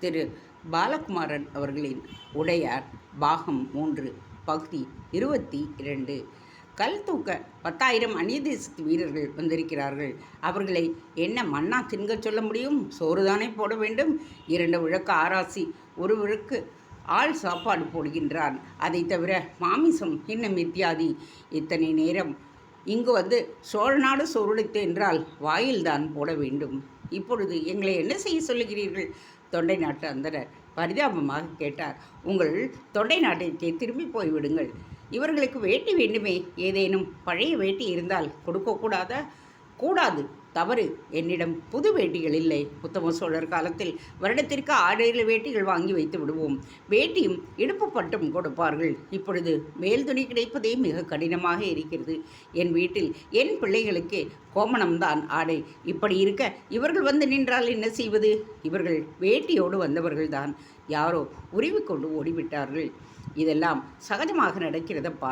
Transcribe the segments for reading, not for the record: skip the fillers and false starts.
திரு பாலகுமாரன் அவர்களின் உடையார் பாகம் 3 பகுதி 22. கல் தூக்க 10,000 அந்நிய தேசத்து வீரர்கள் வந்திருக்கிறார்கள். அவர்களை என்ன மண்ணா தின்கச் சொல்ல முடியும்? சோறுதானே போட வேண்டும். 2 விளக்கு ஆராசி, 1 விளக்கு ஆள் சாப்பாடு போடுகின்றான். அதை தவிர மாமிசம் இன்னும் இத்தியாதி. இத்தனை நேரம் இங்கு வந்து சோழ நாடு சோறுடைத்து என்றால் வாயில்தான் போட வேண்டும். இப்பொழுது எங்களை என்ன செய்ய சொல்லுகிறீர்கள்? தொண்டை நாட்டு அந்தனர் பரிதாபமாக கேட்டார். உங்கள் தொண்டை நாட்டிற்கே திரும்பி போய்விடுங்கள். இவர்களுக்கு வேட்டி வேண்டுமே. ஏதேனும் பழைய வேட்டி இருந்தால் கொடுக்கக்கூடாதா? கூடாது, தவறு. என்னிடம் புது வேட்டிகள் இல்லை. உத்தம சோழர் காலத்தில் வருடத்திற்கு 6 வேட்டிகள் வாங்கி வைத்து விடுவோம். வேட்டியும் இடுப்பு பட்டும் கொடுப்பார்கள். இப்பொழுது மேல் துணி கிடைப்பதே மிக கடினமாக இருக்கிறது. என் வீட்டில் என் பிள்ளைகளுக்கு கோமணம்தான் ஆடை. இப்படி இருக்க இவர்கள் வந்து நின்றால் என்ன செய்வது? இவர்கள் வேட்டியோடு வந்தவர்கள்தான். யாரோ உருவிக்கொண்டு ஓடிவிட்டார்கள். இதெல்லாம் சகஜமாக நடக்கிறதப்பா.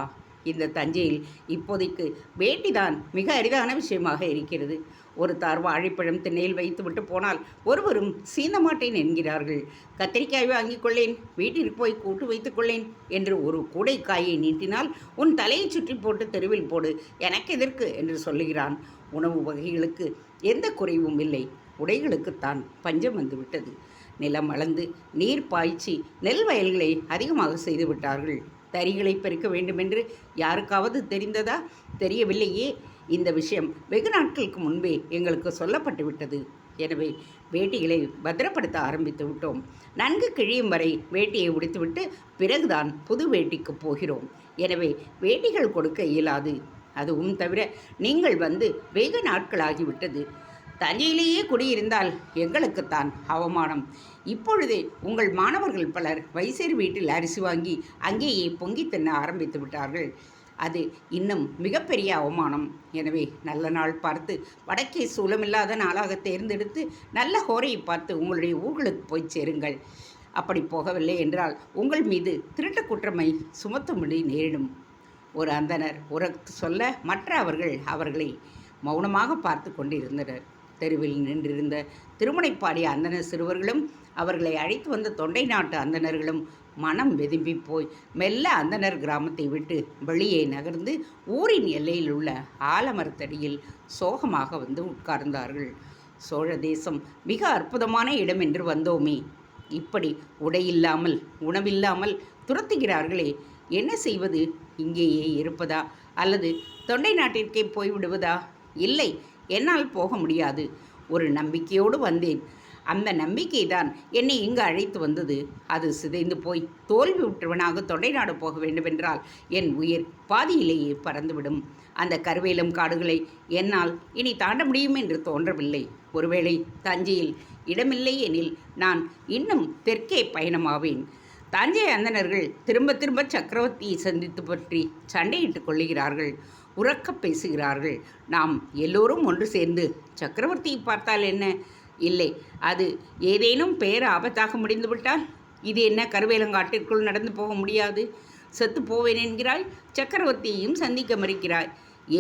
இந்த தஞ்சையில் இப்போதைக்கு வேட்டிதான் மிக அரிதான விஷயமாக இருக்கிறது. ஒரு தார் வாழைப்பழம் திண்ணையில் வைத்துவிட்டு போனால் ஒருவரும் சீந்த மாட்டேன் என்கிறார்கள். கத்திரிக்காய் வாங்கிக் கொள்ளேன், வீட்டிற்கு போய் கூட்டு வைத்துக் கொள்ளேன் என்று ஒரு கூடைக்காயை நீட்டினால் உன் தலையை சுற்றி போட்டு தெருவில் போடு, எனக்கு எதற்கு என்று சொல்லுகிறான். உணவு வகைகளுக்கு எந்த குறைவும் இல்லை, உடைகளுக்குத்தான் பஞ்சம் வந்துவிட்டது. நிலம் அளந்து நீர் பாய்ச்சி நெல் வயல்களை அதிகமாக செய்து விட்டார்கள். தறிகளை பெருக்க வேண்டுமென்று யாருக்காவது தெரிந்ததா? தெரியவில்லையே. இந்த விஷயம் வெகு நாட்களுக்கு முன்பே எங்களுக்கு சொல்லப்பட்டு விட்டது. எனவே வேட்டிகளை பத்திரப்படுத்த ஆரம்பித்து விட்டோம். நன்கு கிழியும் வரை வேட்டியை உடுத்துவிட்டு பிறகுதான் புது வேட்டிக்கு போகிறோம். எனவே வேட்டிகள் கொடுக்க இயலாது. அதுவும் தவிர நீங்கள் வந்து வெகு நாட்களாகிவிட்டது. தஞ்சையிலேயே குடியிருந்தால் எங்களுக்குத்தான் அவமானம். இப்பொழுதே உங்கள் மாணவர்கள் பலர் வைசேர் வீட்டில் அரிசி வாங்கி அங்கேயே பொங்கி தின்ன ஆரம்பித்து விட்டார்கள். அது இன்னும் மிகப்பெரிய அவமானம். எனவே நல்ல நாள் பார்த்து வடக்கே சூலமில்லாத நாளாக தேர்ந்தெடுத்து நல்ல ஹோரையை பார்த்து உங்களுடைய ஊர்களுக்கு போய் சேருங்கள். அப்படி போகவில்லை என்றால் உங்கள் மீது திருட்டு குற்றமை சுமத்தும்படி நேரிடும். ஒரு அந்தனர் உரத்து சொல்ல மற்ற அவர்களை மௌனமாக பார்த்து கொண்டிருந்தனர். தெருவில் நின்றிருந்த திருமுனைப்பாடி அந்தனர் சிறுவர்களும் அவர்களை அழைத்து வந்த தொண்டை நாட்டு அந்தணர்களும் மனம் வெதும்பி போய் மெல்ல அந்தனர் கிராமத்தை விட்டு வெளியே நகர்ந்து ஊரின் எல்லையில் உள்ள ஆலமரத்தடியில் சோகமாக வந்து உட்கார்ந்தார்கள். சோழ தேசம் மிக அற்புதமான இடம் என்று வந்தோமே, இப்படி உடையில்லாமல் உணவில்லாமல் துரத்துகிறார்களே, என்ன செய்வது? இங்கேயே இருப்பதா அல்லது தொண்டை நாட்டிற்கே போய்விடுவதா? இல்லை, என்னால் போக முடியாது. ஒரு நம்பிக்கையோடு வந்தேன். அந்த நம்பிக்கை தான் என்னை இங்கு அழைத்து வந்தது. அது சிதைந்து போய் தோல்வி உற்றவனாக தொண்டை நாடு போக வேண்டுமென்றால் என் உயிர் பாதியிலேயே பறந்துவிடும். அந்த கருவேலம் காடுகளை என்னால் இனி தாண்ட முடியும் என்று தோன்றவில்லை. ஒருவேளை தஞ்சையில் இடமில்லை எனில் நான் இன்னும் தெற்கே பயணமாவேன். தஞ்சை அந்தணர்கள் திரும்ப திரும்ப சக்கரவர்த்தியை சந்தித்து பற்றி சண்டையிட்டுக் கொள்ளுகிறார்கள், உறக்க பேசுகிறார்கள். நாம் எல்லோரும் ஒன்று சேர்ந்து சக்கரவர்த்தியை பார்த்தால் என்ன? இல்லை, அது ஏதேனும் பேர் ஆபத்தாக முடிந்துவிட்டால்? இது என்ன கருவேலங்காட்டிற்குள் நடந்து போக முடியாது? செத்து போவேன் என்கிறாய், சக்கரவர்த்தியையும் சந்திக்க மறுக்கிறாய்.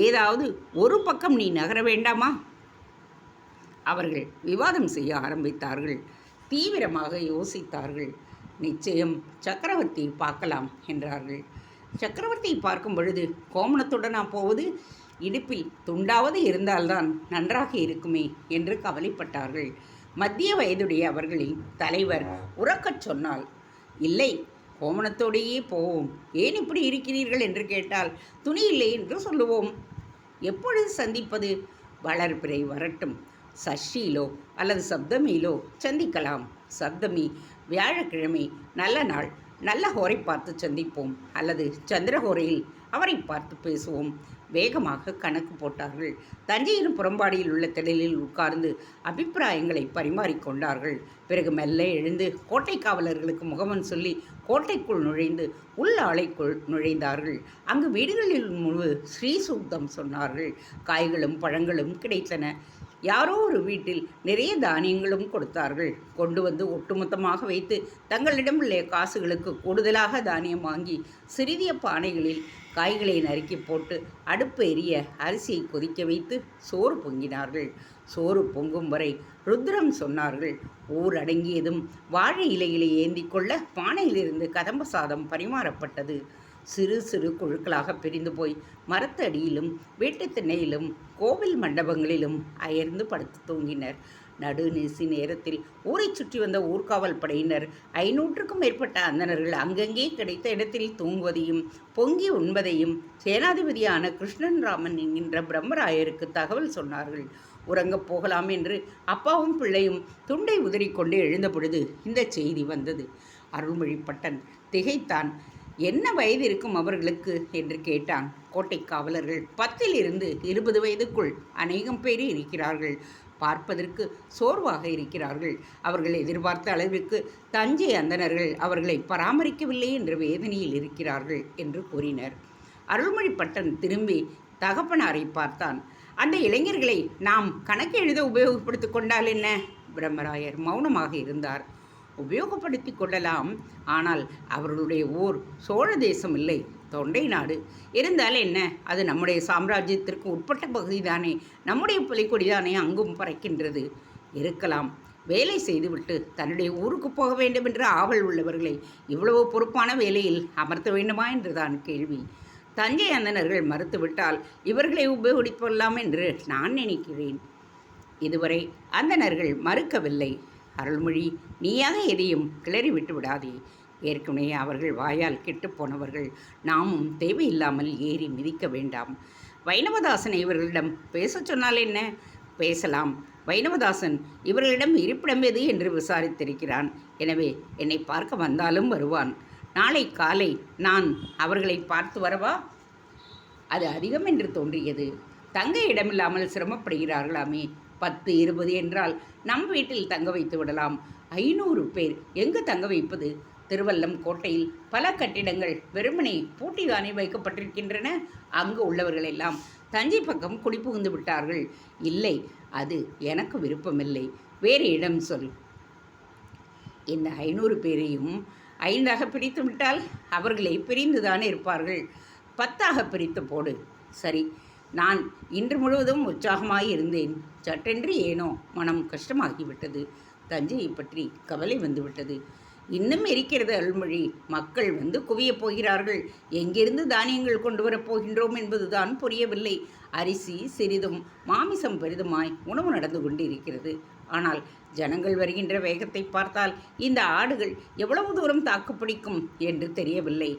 ஏதாவது ஒரு பக்கம் நீ நகர வேண்டாமா? அவர்கள் விவாதம் செய்ய ஆரம்பித்தார்கள். தீவிரமாக யோசித்தார்கள். நிச்சயம் சக்கரவர்த்தியை பார்க்கலாம் என்றார்கள். சக்கரவர்த்தியை பார்க்கும் பொழுது கோமணத்துடனா போவது? இடுப்பில் துண்டாவது இருந்தால்தான் நன்றாக இருக்குமே என்று கவலைப்பட்டார்கள். மத்திய வயதுடைய அவர்களின் தலைவர் உறக்கச் சொன்னால், இல்லை, கோமணத்தோடையே போவோம். ஏன் இப்படி இருக்கிறீர்கள் என்று கேட்டால் துணி இல்லை என்று சொல்லுவோம். எப்பொழுது சந்திப்பது? வளர்பிறை வரட்டும், சஷ்டியிலோ அல்லது சப்தமியிலோ சந்திக்கலாம். சப்தமி வியாழக்கிழமை நல்ல நாள். நல்ல ஹோரை பார்த்து சந்திப்போம், அல்லது சந்திரஹோரையில் அவரை பார்த்து பேசுவோம். வேகமாக கணக்கு போட்டார்கள். தஞ்சையின் புறம்பாடியில் உள்ள திடலில் உட்கார்ந்து அபிப்பிராயங்களை பரிமாறிக்கொண்டார்கள். பிறகு மெல்ல எழுந்து கோட்டை காவலர்களுக்கு முகமன் சொல்லி கோட்டைக்குள் நுழைந்து உள் ஆலைக்குள் நுழைந்தார்கள். அங்கு வீடுகளில் முழு ஸ்ரீசூக்தம் சொன்னார்கள். காய்களும் பழங்களும் கிடைத்தன. யாரோ ஒரு வீட்டில் நிறைய தானியங்களும் கொடுத்தார்கள். கொண்டு வந்து ஒட்டுமொத்தமாக வைத்து தங்களிடம் உள்ள காசுகளுக்கு கூடுதலாக தானியம் வாங்கி சிறிய பானைகளில் காய்களை நறுக்கி போட்டு அடுப்பு எரிய அரிசியை கொதிக்க வைத்து சோறு பொங்கினார்கள். சோறு பொங்கும் வரை ருத்ரம் சொன்னார்கள். ஊர் அடங்கியதும் வாழை இலையிலே ஏந்தி கொள்ள பானையிலிருந்து கதம்ப சாதம் பரிமாறப்பட்டது. சிறு சிறு குழுக்களாக பிரிந்து போய் மரத்து அடியிலும் வீட்டு திண்ணையிலும் கோவில் மண்டபங்களிலும் அயர்ந்து படுத்து தூங்கினர். நடுநீசி நேரத்தில் ஊரை சுற்றி வந்த ஊர்காவல் படையினர் 500க்கும் மேற்பட்ட அந்தணர்கள் அங்கங்கே கிடைத்த இடத்தில் தூங்குவதையும் பொங்கி உண்பதையும் சேனாதிபதியான கிருஷ்ணன் ராமன் என்கின்ற பிரம்மராயருக்கு தகவல் சொன்னார்கள். உறங்கப் போகலாம் என்று அப்பாவும் பிள்ளையும் துண்டை உதறிக்கொண்டு எழுந்த பொழுது இந்த செய்தி வந்தது. அருள்மொழிப்பட்டன் திகைத்தான். என்ன வயது இருக்கும் அவர்களுக்கு என்று கேட்டான். கோட்டை காவலர்கள் 10 to 20 வயதுக்குள் அநேகம் பேர் இருக்கிறார்கள். பார்ப்பதற்கு சோர்வாக இருக்கிறார்கள். அவர்கள் எதிர்பார்த்த அளவிற்கு தஞ்சை அந்தணர்கள் அவர்களை பராமரிக்கவில்லை என்ற வேதனையில் இருக்கிறார்கள் என்று கூறினர். அருள்மொழிப்பட்டன் திரும்பி தகப்பனாரை பார்த்தான். அந்த இளைஞர்களை நாம் கணக்கு எழுத உபயோகப்படுத்தி கொண்டால் என்ன? பிரம்மராயர் மௌனமாக இருந்தார். உபயோகப்படுத்தி கொள்ளலாம். ஆனால் அவர்களுடைய ஊர் சோழ தேசம் இல்லை, தொண்டை நாடு. இருந்தால் என்ன? அது நம்முடைய சாம்ராஜ்யத்திற்கு உட்பட்ட பகுதிதானே. நம்முடைய புலிக்கொடிதானே அங்கும் பறக்கின்றது. இருக்கலாம். வேலை செய்துவிட்டு தன்னுடைய ஊருக்கு போக வேண்டும் என்ற ஆவல் உள்ளவர்களை இவ்வளவு பொறுப்பான வேலையில் அமர்த்த வேண்டுமா என்றுதான் கேள்வி. தஞ்சை அந்தணர்கள் மறுத்துவிட்டால் இவர்களை உபயோகிக்கலாம் என்று நான் நினைக்கிறேன். இதுவரை அந்தணர்கள் மறுக்கவில்லை. அருள்மொழி, நீயாக எதையும் கிளறி விட்டு விடாதே. ஏற்கனவே அவர்கள் வாயால் கெட்டுப்போனவர்கள். நாமும் தேவையில்லாமல் ஏறி மிதிக்க வேண்டாம். வைணவதாசனை இவர்களிடம் பேசச் சொன்னால் என்ன? பேசலாம். வைணவதாசன் இவர்களிடம் இருப்பிடம் எது என்று விசாரித்திருக்கிறான். எனவே என்னை பார்க்க வந்தாலும் வருவான். நாளை காலை நான் அவர்களை பார்த்து வரவா? அது அதிகம் என்று தோன்றியது. தங்க இடமில்லாமல் சிரமப்படுகிறார்களாமே. 10, 20 என்றால் நம் வீட்டில் தங்க வைத்து விடலாம். 500 பேர் எங்கு தங்க வைப்பது? திருவல்லம் கோட்டையில் பல கட்டிடங்கள் வெறுமனே பூட்டிதானே வைக்கப்பட்டிருக்கின்றன. அங்கு உள்ளவர்கள் எல்லாம் தஞ்சை பக்கம் குடிபுகுந்து விட்டார்கள். இல்லை, அது எனக்கு விருப்பமில்லை. வேறு இடம் சொல். இந்த 500 பேரையும் 5ஆக பிரித்து விட்டால் அவர்களை பிரிந்துதானே இருப்பார்கள். 10ஆக பிரித்து போடு. சரி. நான் இன்று முழுவதும் உற்சாகமாய் இருந்தேன். சட்டென்று ஏனோ மனம் கஷ்டமாகிவிட்டது. தஞ்சையை பற்றி கவலை வந்துவிட்டது. இன்னும் இருக்கிறது அருள்மொழி. மக்கள் வந்து குவியப் போகிறார்கள். எங்கிருந்து தானியங்கள் கொண்டு வரப் போகின்றோம் என்பதுதான் புரியவில்லை. அரிசி சிறிதும் மாமிசம் பெரிதுமாய் உணவு நடந்து கொண்டிருக்கிறது. ஆனால் ஜனங்கள் வருகின்ற வேகத்தை பார்த்தால் இந்த ஆடுகள் எவ்வளவு தூரம் தாக்குப்பிடிக்கும் என்று தெரியவில்லை.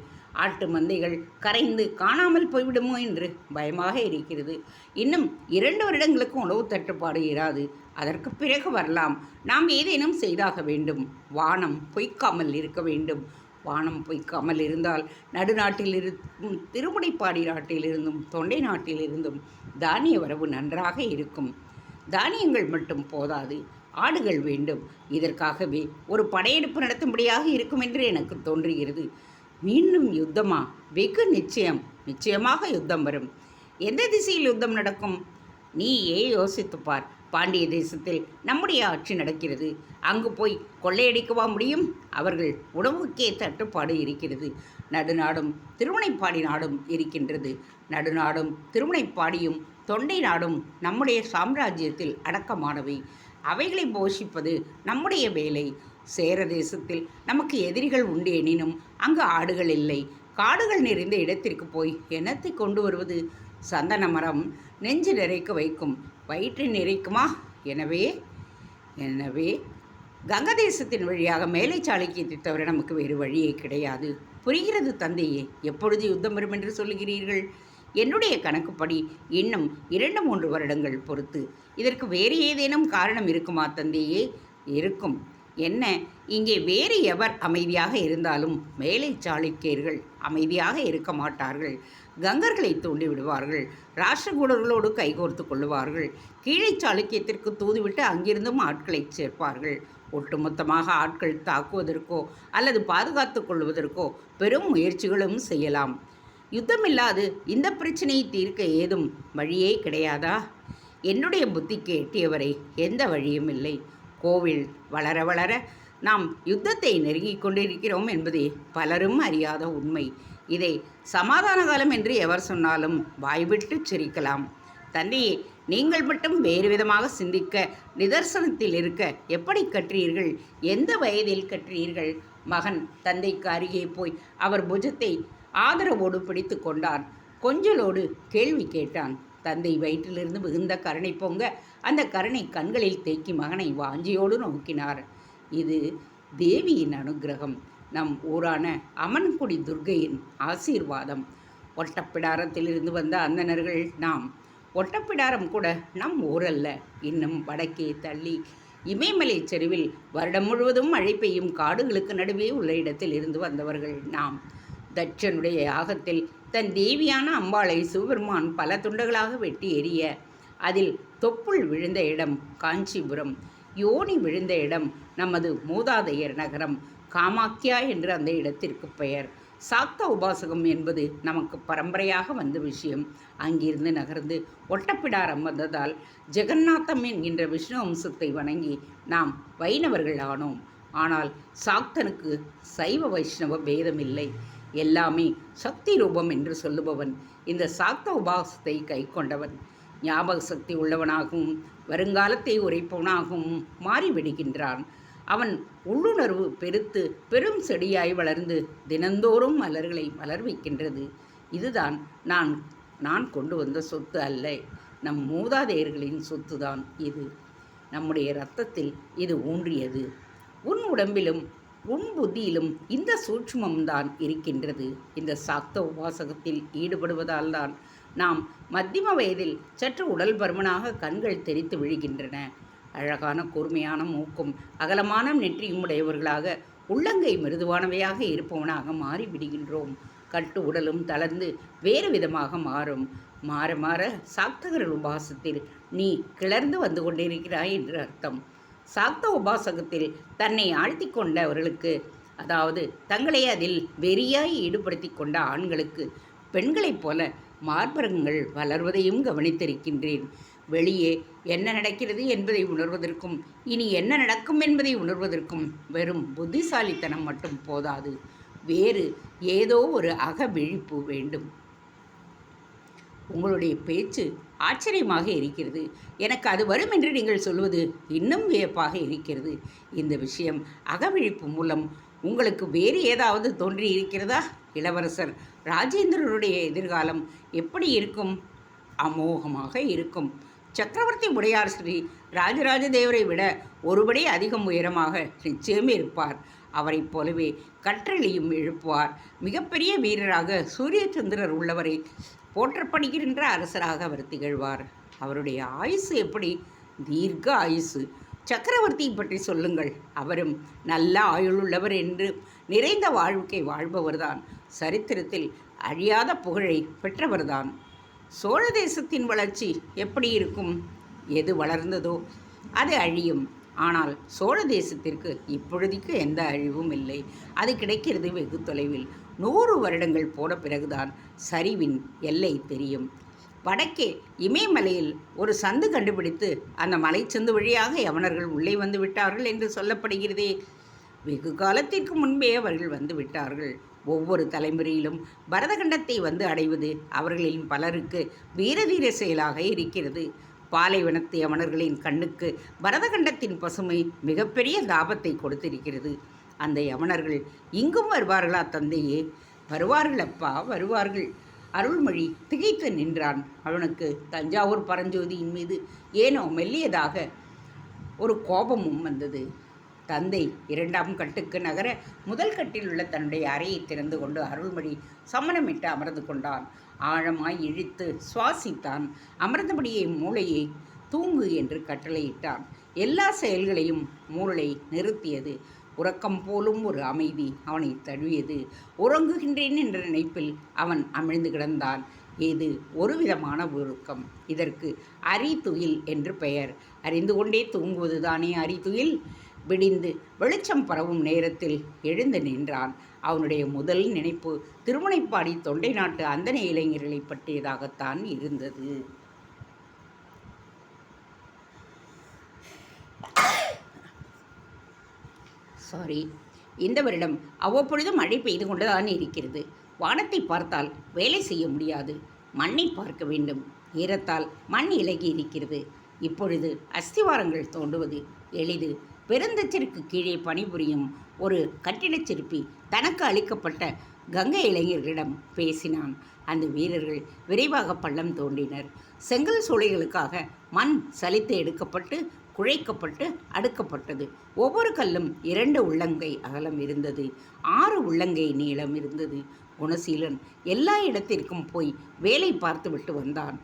ஆட்டு மந்தைகள் கரைந்து காணாமல் போய்விடுமோ என்று பயமாக இருக்கிறது. இன்னும் 2 வருடங்களுக்கு உணவு தட்டுப்பாடு இராது. அதற்கு பிறகு வரலாம். நாம் ஏதேனும் செய்தாக வேண்டும். வானம் பொய்க்காமல் இருக்க வேண்டும். வானம் பொய்க்காமல் இருந்தால் நடுநாட்டிலிருந்தும் திருமுனைப்பாடி நாட்டிலிருந்தும் தொண்டை நாட்டிலிருந்தும் தானிய வரவு நன்றாக இருக்கும். தானியங்கள் மட்டும் போதாது, ஆடுகள் வேண்டும். இதற்காகவே ஒரு படையெடுப்பு நடத்தும்படியாக இருக்கும் என்று எனக்கு தோன்றுகிறது. மீண்டும் யுத்தமா? வெகு நிச்சயம். நிச்சயமாக யுத்தம் வரும். எந்த திசையில் யுத்தம் நடக்கும்? நீயே யோசித்துப்பார். பாண்டிய தேசத்தில் நம்முடைய ஆட்சி நடக்கிறது. அங்கு போய் கொள்ளையடிக்கவா முடியும்? அவர்கள் உணவுக்கே தட்டுப்பாடு இருக்கிறது. நடுநாடும் திருமுனைப்பாடி நாடும் இருக்கின்றது. நடுநாடும் திருமுனைப்பாடியும் தொண்டை நாடும் நம்முடைய சாம்ராஜ்யத்தில் அடக்கமானவை. அவைகளை போஷிப்பது நம்முடைய வேலை. சேர தேசத்தில் நமக்கு எதிரிகள் உண்டு எனினும் அங்கு ஆடுகள் இல்லை. காடுகள் நிறைந்த இடத்திற்கு போய் என்னத்தை கொண்டு வருவது? சந்தன மரம் நெஞ்சு நிறைக்க வைக்கும், வயிற்றை நிறைக்குமா? எனவே கங்க தேசத்தின் வழியாக மேலை சாளுக்கியத்தை தவிர நமக்கு வேறு வழியே கிடையாது. புரிகிறது தந்தையே. எப்பொழுது யுத்தம் வரும் என்று சொல்லுகிறீர்கள்? என்னுடைய கணக்குப்படி இன்னும் 2-3 வருடங்கள் பொறுத்து. இதற்கு வேறு ஏதேனும் காரணம் இருக்குமா தந்தையே? இருக்கும். என்ன? இங்கே வேறு எவர் அமைதியாக இருந்தாலும் மேலை சாளுக்கியர்கள் அமைதியாக இருக்க மாட்டார்கள். கங்கர்களை தூண்டி விடுவார்கள். ராஷ்டிரகூடர்களோடு கைகோர்த்து கொள்ளுவார்கள். கீழே சாளுக்கியத்திற்கு தூதுவிட்டு அங்கிருந்தும் ஆட்களை சேர்ப்பார்கள். ஒட்டுமொத்தமாக ஆட்கள் தாக்குவதற்கோ அல்லது பாதுகாத்து கொள்வதற்கோ பெரும் முயற்சிகளும் செய்யலாம். யுத்தமில்லாது இந்த பிரச்சனையை தீர்க்க ஏதும் வழியே கிடையாதா? என்னுடைய புத்திக்கு எட்டியவரை எந்த வழியும் இல்லை. கோவில் வளர வளர நாம் யுத்தத்தை நெருங்கிக் கொண்டிருக்கிறோம் என்பதே பலரும் அறியாத உண்மை. இதை சமாதான காலம் என்று எவர் சொன்னாலும் வாய்விட்டு சிரிக்கலாம். தந்தையே, நீங்கள் மட்டும் வேறு விதமாக சிந்திக்க, நிதர்சனத்தில் இருக்க எப்படி கற்றீர்கள்? எந்த வயதில் கற்றீர்கள்? மகன் தந்தைக்கு அருகே போய் அவர் புஜத்தை ஆதரவோடு பிடித்து கொண்டான். கொஞ்சலோடு கேள்வி கேட்டான். தந்தை வயிற்றிலிருந்து மிகுந்த கருணை பொங்க அந்த கருணை கண்களில் தேக்கி மகனை வாஞ்சியோடு நோக்கினார். இது தேவியின் அனுக்கிரகம், நம் ஊரான அமன்குடி துர்க்கையின் ஆசீர்வாதம். ஒட்டப்பிடாரத்திலிருந்து வந்த அந்தணர்கள் நாம். ஒட்டப்பிடாரம் கூட நம் ஊரல்ல, இன்னும் வடக்கே தள்ளி இமயமலை செருவில் வருடம் முழுவதும் மழை பெய்யும் காடுகளுக்கு நடுவே உள்ள இடத்தில் இருந்து வந்தவர்கள் நாம். தட்சனுடைய யாகத்தில் தன் தேவியான அம்பாளை சிவபெருமான் பல துண்டுகளாக வெட்டி எறிய அதில் தொப்புள் விழுந்த இடம் காஞ்சிபுரம், யோனி விழுந்த இடம் நமது மூதாதையர் நகரம் காமாக்கியா என்று அந்த இடத்திற்கு பெயர். சாக்த உபாசகம் என்பது நமக்கு பரம்பரையாக வந்த விஷயம். அங்கிருந்து நகர்ந்து ஒட்டப்பிடாரம் வந்ததால் ஜெகநாதம் என்கின்ற விஷ்ணு வம்சத்தை வணங்கி நாம் வைணவர்கள் ஆனோம். ஆனால் சாக்தனுக்கு சைவ வைஷ்ணவ பேதமில்லை, எல்லாமே சக்தி ரூபம் என்று சொல்லுபவன் இந்த சாக்த உபாசத்தை கை கொண்டவன். ஞாபக சக்தி உள்ளவனாகவும் வருங்காலத்தை உரைப்பவனாகவும் மாறிவிடுகின்றான். அவன் உள்ளுணர்வு பெருத்து பெரும் செடியாய் வளர்ந்து தினந்தோறும் மலர்களை மலர்விக்கின்றது. இதுதான் நான் கொண்டு வந்த சொத்து அல்ல, நம் மூதாதையர்களின் சொத்துதான் இது. நம்முடைய இரத்தத்தில் இது ஊன்றியது. உன் உடம்பிலும் உன் புத்தியிலும் இந்த சூட்சுமம்தான் இருக்கின்றது. இந்த சாக்த உபாசகத்தில் ஈடுபடுவதால் தான் நாம் மத்தியம வயதில் சற்று உடல் பருமனாக கண்கள் தெரித்து விழுகின்றன. அழகான கூர்மையான மூக்கும் அகலமான நெற்றியும் உடையவர்களாக உள்ளங்கை மிருதுவானவையாக இருப்பவனாக மாறிவிடுகின்றோம். கட்டு உடலும் தளர்ந்து வேறு விதமாக மாறும். மாற மாற சாக்தகர் உபாசத்தில் நீ கிளர்ந்து வந்து கொண்டிருக்கிறாய் என்று அர்த்தம். சாக்த உபாசகத்தில் தன்னை ஆழ்த்தி கொண்டவர்களுக்கு, அதாவது தங்களை அதில் வெறியாய் ஈடுபடுத்தி கொண்ட ஆண்களுக்கு பெண்களைப் போல மார்பகங்கள் வளர்வதையும் கவனித்திருக்கின்றேன். வெளியே என்ன நடக்கிறது என்பதை உணர்வதற்கும் இனி என்ன நடக்கும் என்பதை உணர்வதற்கும் வெறும் புத்திசாலித்தனம் மட்டும் போதாது, வேறு ஏதோ ஒரு அகவிழிப்பு வேண்டும். உங்களுடைய பேச்சு ஆச்சரியமாக இருக்கிறது. எனக்கு அது வரும் என்று நீங்கள் சொல்வது இன்னும் வியப்பாக இருக்கிறது. இந்த விஷயம் அகவிழிப்பு மூலம் உங்களுக்கு வேறு ஏதாவது தோன்றி இருக்கிறதா? இளவரசர் ராஜேந்திரனுடைய எதிர்காலம் எப்படி இருக்கும்? அமோகமாக இருக்கும். சக்கரவர்த்தி உடையார் ஸ்ரீ ராஜராஜ தேவரை விட ஒருபடி அதிகம் உயரமாக நிச்சயம் இருப்பார். அவரைப் போலவே கற்றளியும் எழுப்புவார். மிகப்பெரிய வீரராக சூரியச்சந்திரர் உள்ளவரை போற்றப்படுகின்ற அரசராக அவர் திகழ்வார். அவருடைய ஆயுசு எப்படி? தீர்க்க ஆயுசு. சக்கரவர்த்தியை பற்றி சொல்லுங்கள். அவரும் நல்ல ஆயுளுள்ளவர் என்று நிறைந்த வாழ்க்கை வாழ்பவர்தான். சரித்திரத்தில் அழியாத புகழை பெற்றவர்தான். சோழ தேசத்தின் வளர்ச்சி எப்படி இருக்கும்? எது வளர்ந்ததோ அது அழியும். ஆனால் சோழ தேசத்திற்கு இப்பொழுதைக்கு எந்த அழிவும் இல்லை. அது கிடைக்கிறது வெகு தொலைவில். 100 வருடங்கள் போன பிறகுதான் சரிவின் எல்லை தெரியும். வடக்கே இமயமலையில் ஒரு சந்து கண்டுபிடித்து அந்த மலைச்சந்து வழியாக யவனர்கள் உள்ளே வந்து விட்டார்கள் என்று சொல்லப்படுகிறதே. வெகு காலத்திற்கு முன்பே அவர்கள் வந்து விட்டார்கள். ஒவ்வொரு தலைமுறையிலும் பரதகண்டத்தை வந்து அடைவது அவர்களின் பலருக்கு வீரதீர செயலாக இருக்கிறது. பாலைவனத்து யவனர்களின் கண்ணுக்கு பரதகண்டத்தின் பசுமை மிகப்பெரிய தாபத்தை கொடுத்திருக்கிறது. அந்த யவனர்கள் இங்கும் வருவார்களா தந்தையே? வருவார்கள் அப்பா, வருவார்கள். அருள்மொழி திகைத்து நின்றான். அவனுக்கு தஞ்சாவூர் பரஞ்சோதியின் மீது ஏனோ மெல்லியதாக ஒரு கோபமும் வந்தது. தந்தை 2ஆம் கட்டுக்கு நகர முதல் கட்டில் உள்ள தன்னுடைய அறையை திறந்து கொண்டு அருள்மொழி சமணமிட்டு அமர்ந்து கொண்டான். ஆழமாய் இழுத்து சுவாசித்தான். அமர்ந்தபடியே மூளையை தூங்கு என்று கட்டளையிட்டான். எல்லா செயல்களையும் மூளை நிறுத்தியது. உறக்கம் போலும் ஒரு அமைதி அவனை தழுவியது. உறங்குகின்றேன் என்ற நினைப்பில் அவன் அமிழ்ந்து கிடந்தான். இது ஒரு விதமான உறக்கம். இதற்கு அரிதுயில் என்று பெயர். அறிந்து கொண்டே தூங்குவதுதானே அரிதுயில். விடிந்து வெளிச்சம் பரவும் நேரத்தில் எழுந்து நின்றான். அவனுடைய முதல் நினைப்பு திருமுனைப்பாடி தொண்டை நாட்டு அந்தன இளைஞர்களை பற்றியதாகத்தான் இருந்தது. இந்த வருடம் அவ்வப்பொழுது மழை பெய்து கொண்டுதான் இருக்கிறது. வானத்தை பார்த்தால் வேலை செய்ய முடியாது. மண்ணை பார்க்க வேண்டும். ஈரத்தால் மண் இலகி இருக்கிறது. இப்பொழுது அஸ்திவாரங்கள் தோண்டுவது எளிது. பெருந்தச்சருக்கு கீழே பணிபுரியும் ஒரு கட்டிடச் சிற்பி தனக்கு அளிக்கப்பட்ட கங்கை இளைஞர்களிடம் பேசினான். அந்த வீரர்கள் விரைவாக பள்ளம் தோண்டினர். செங்கல் சூளைகளுக்காக மண் சலித்து எடுக்கப்பட்டு குழைக்கப்பட்டு அடுக்கப்பட்டது. ஒவ்வொரு கல்லும் 2 உள்ளங்கை அகலம் இருந்தது. 6 உள்ளங்கை நீளம் இருந்தது. குணசீலன் எல்லா இடத்திற்கும் போய் வேலை பார்த்துவிட்டு வந்தான்.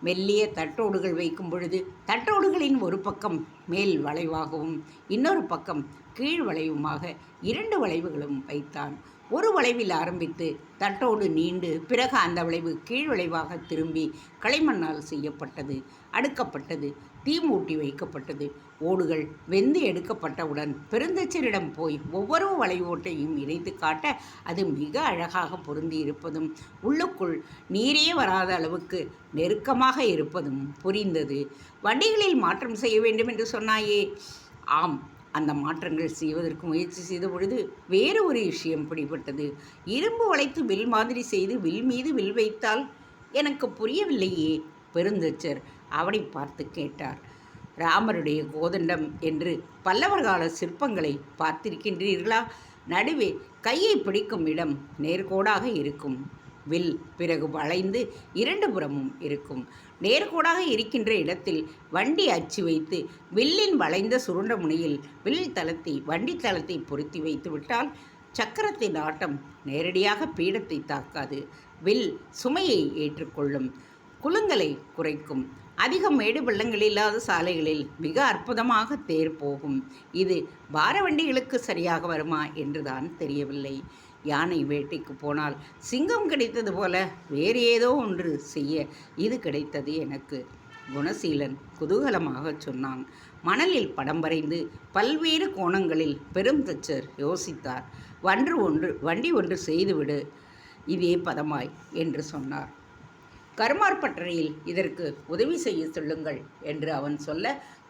மெல்லிய தட்டோடுகள் வைக்கும் பொழுது தட்டோடுகளின் ஒரு பக்கம் மேல் வளைவாகவும் இன்னொரு பக்கம் கீழ் வளைவுமாக 2 வளைவுகளும் வைத்தான். ஒரு வளைவில் ஆரம்பித்து தட்டோடு நீண்டு பிறகு அந்த வளைவு கீழ் வளைவாக திரும்பி களிமண்ணால் செய்யப்பட்டது. அடுக்கப்பட்டது. தீ மூட்டி வைக்கப்பட்டது. ஓடுகள் வெந்து எடுக்கப்பட்டவுடன் பெருந்தச்சரிடம் போய் ஒவ்வொரு வளைவோட்டையும் இணைத்து காட்ட அது மிக அழகாக பொருந்தி இருப்பதும் உள்ளுக்குள் நீரே வராத அளவுக்கு நெருக்கமாக இருப்பதும் புரிந்தது. வண்டிகளில் மாற்றம் செய்ய வேண்டும் என்று சொன்னாயே? ஆம், அந்த மாற்றங்கள் செய்வதற்கு முயற்சி செய்த பொழுது வேறு ஒரு விஷயம் பிடிபட்டது. இரும்பு வளைத்து வில் மாதிரி செய்து வில் மீது வில் வைத்தால் எனக்கு புரியவில்லையே. பெருந்தச்சர் அவனை பார்த்து கேட்டார். ராமருடைய கோதண்டம் என்று பல்லவர் கால சிற்பங்களை பார்த்திருக்கின்றீர்களா? நடுவே கையை பிடிக்கும் இடம் நேர்கோடாக இருக்கும். வில் பிறகு வளைந்து 2 புறமும் இருக்கும். நேர்கோடாக இருக்கின்ற இடத்தில் வண்டி அச்சு வைத்து வில்லின் வளைந்த சுருண்ட முனையில் வில் தளத்தை வண்டி தளத்தை பொருத்தி வைத்து விட்டால் சக்கரத்தின் ஆட்டம் நேரடியாக பீடத்தை தாக்காது. வில் சுமையை ஏற்றுக்கொள்ளும். குலுங்கலை குறைக்கும். அதிக மேடு பள்ளங்கள் இல்லாத சாலைகளில் மிக அற்புதமாக தேர் போகும். இது பார வண்டிகளுக்கு சரியாக வருமா என்றுதான் தெரியவில்லை. யானை வேட்டைக்கு போனால் சிங்கம் கிடைத்தது போல வேறு ஏதோ ஒன்று செய்ய இது கிடைத்தது எனக்கு. குணசீலன் குதூகலமாக சொன்னான். மணலில் படம் வரைந்து பல்வேறு கோணங்களில் பெருந்தச்சர் யோசித்தார். வண்டி ஒன்று செய்துவிடு, இதே பதமாய் என்று சொன்னார். கருமார் பட்டறையில் இதற்கு உதவி செய்ய சொல்லுங்கள் என்று அவன் சொல்ல,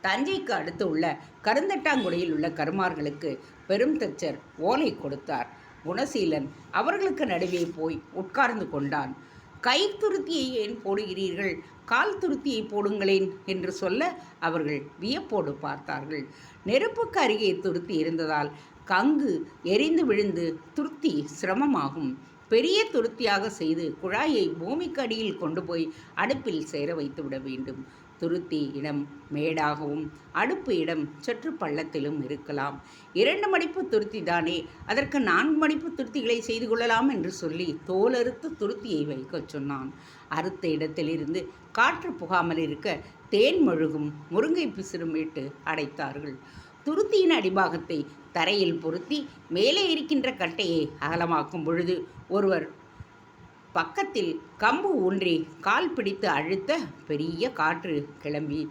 தஞ்சைக்கு அடுத்து உள்ள கருந்தட்டாங்குடியில் உள்ள கருமார்களுக்கு பெருந்தச்சர் ஓலை கொடுத்தார். குணசீலன் அவர்களுக்கு நடுவே போய் உட்கார்ந்து கொண்டான். கை துருத்தியை ஏன் போடுகிறீர்கள், கால் துருத்தியை போடுங்களேன் என்று சொல்ல அவர்கள் வியப்போடு பார்த்தார்கள். நெருப்புக்கு அருகே துருத்தி இருந்ததால் கங்கு எரிந்து விழுந்து துருத்தி சிரமமாகும். பெரிய துருத்தியாக செய்து குழாயை பூமிக்கு அடியில் கொண்டு போய் அடுப்பில் சேர வைத்து விட வேண்டும். துருத்தி இடம் மேடாகவும் அடுப்பு இடம் சற்று பள்ளத்திலும் இருக்கலாம். 2 மடிப்பு துருத்தி தானே, அதற்கு 4 மடிப்பு துருத்திகளை செய்து கொள்ளலாம் என்று சொல்லி தோலறுத்து துருத்தியை வைக்கச் சொன்னான். அறுத்த இடத்திலிருந்து காற்று புகாமல் இருக்க தேன் மொழுகும் முருங்கை பிசிறும் இட்டு அடைத்தார்கள். துருத்தியின் அடிபாகத்தை தரையில் பொருத்தி மேலே இருக்கின்ற கட்டையை அகலமாக்கும் பொழுது ஒருவர் பக்கத்தில் கம்பு ஊன்றி கால் பிடித்து அழுத்த பெரிய காற்று கிளம்பி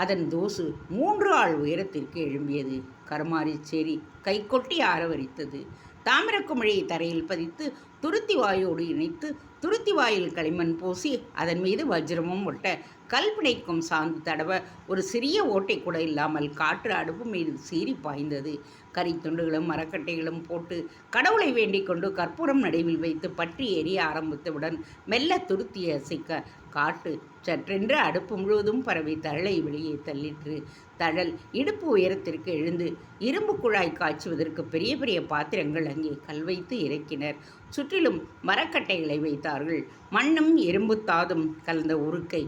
அதன் தோசு 3 ஆள் உயரத்திற்கு எழும்பியது. கருமாரிச்சேரி கை கொட்டி ஆரவரித்தது. தாமிரக்குமிழையை தரையில் பதித்து துருத்தி வாயோடு இணைத்து துருத்தி வாயில் களிமண் பூசி அதன் மீது வஜ்ரமும் ஒட்ட கல் பிணைக்கும் சாந்து தடவ ஒரு சிறிய ஓட்டை கூட இல்லாமல் காற்று அடுப்பு மீது சீறி பாய்ந்தது. கரித்துண்டுகளும் மரக்கட்டைகளும் போட்டு கடவுளை வேண்டிக் கொண்டு கற்பூரம் நடுவில் வைத்து பற்றி எரிய ஆரம்பித்தவுடன் மெல்ல துருத்தியை அசைக்க காட்டு சற்றென்று அடுப்பு முழுவதும் பரவி தழலை வெளியே தள்ளிற்று. தழல் இடுப்பு உயரத்திற்கு எழுந்து இரும்பு குழாய் காய்ச்சுவதற்கு பெரிய பெரிய பாத்திரங்கள் அங்கே கல் வைத்து இறக்கினர். சுற்றிலும் மரக்கட்டைகளை வைத்தார்கள். மண்ணும் இரும்பு தாதும் கலந்த உருக்கை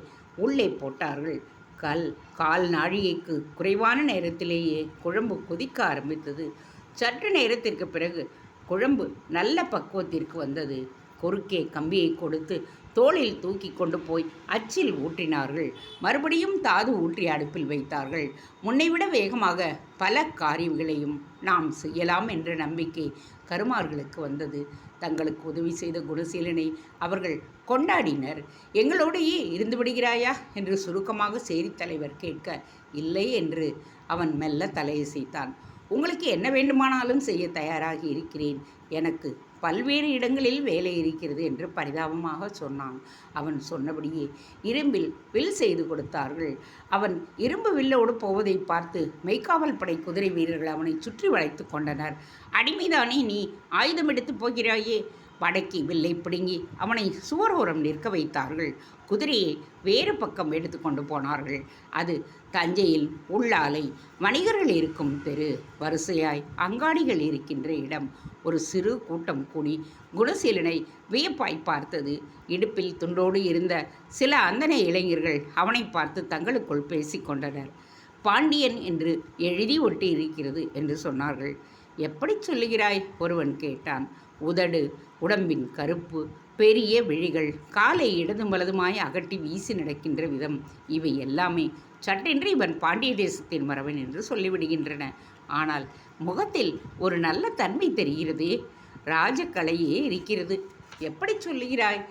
உள்ளே போட்டார்கள். கால் நாழிகைக்கு குறைவான நேரத்திலேயே குழம்பு கொதிக்க ஆரம்பித்தது. சற்று நேரத்திற்கு பிறகு குழம்பு நல்ல பக்குவத்திற்கு வந்தது. குறுக்கே கம்பியை கொடுத்து தோளில் தூக்கி கொண்டு போய் அச்சில் ஊற்றினார்கள். மறுபடியும் தாது ஊற்றி அடுப்பில் வைத்தார்கள். முன்னைவிட வேகமாக பல காரியங்களையும் நாம் செய்யலாம் என்ற நம்பிக்கை கருமார்களுக்கு வந்தது. தங்களுக்கு உதவி செய்த குணசீலனை அவர்கள் கொண்டாடினர். எங்களோடையே இருந்து விடுகிறாயா என்று சுருக்கமாக சேரித் தலைவர் கேட்க, இல்லை என்று அவன் மெல்ல தலையசைத்தான். உங்களுக்கு என்ன வேண்டுமானாலும் செய்ய தயாராகி இருக்கிறேன். எனக்கு பல்வேறு இடங்களில் வேலை இருக்கிறது என்று பரிதாபமாக சொன்னான். அவன் சொன்னபடியே இரும்பில் வில் செய்து கொடுத்தார்கள். அவன் இரும்பு வில்லோடு போவதை பார்த்து மெய்க்காவல் படை குதிரை வீரர்கள் அவனை சுற்றி வளைத்து கொண்டனர். அடிமைதானே நீ, ஆயுதம் எடுத்து போகிறாயே, படைக்கு வில்லை பிடுங்கி அவனை சுவரோரம் நிற்க வைத்தார்கள். குதிரையை வேறு பக்கம் எடுத்து கொண்டு போனார்கள். அது தஞ்சையில் உள்ளாலை, வணிகர்கள் இருக்கும் தெரு, வரிசையாய் அங்காடிகள் இருக்கின்ற இடம். ஒரு சிறு கூட்டம் கூடி குணசீலனை வியப்பாய் பார்த்தது. இடுப்பில் துண்டோடு இருந்த சில அந்தன இளைஞர்கள் அவனை பார்த்து தங்களுக்குள் பேசிக்கொண்டனர். பாண்டியன் என்று எழுதி ஒட்டி இருக்கிறது என்று சொன்னார்கள். எப்படி சொல்லுகிறாய்? ஒருவன் கேட்டான். உதடு, உடம்பின் கருப்பு, பெரிய விழிகள், காலை இடதும் வலதுமாய் அகட்டி வீசி நடக்கின்ற விதம், இவை எல்லாமே சட்டென்று இவன் பாண்டிய தேசத்தின் மரவன் என்று சொல்லிவிடுகின்றன. ஆனால் முகத்தில் ஒரு நல்ல தன்மை தெரிகிறதே, ராஜக்கலையே இருக்கிறது. எப்படி சொல்லுகிறாய்?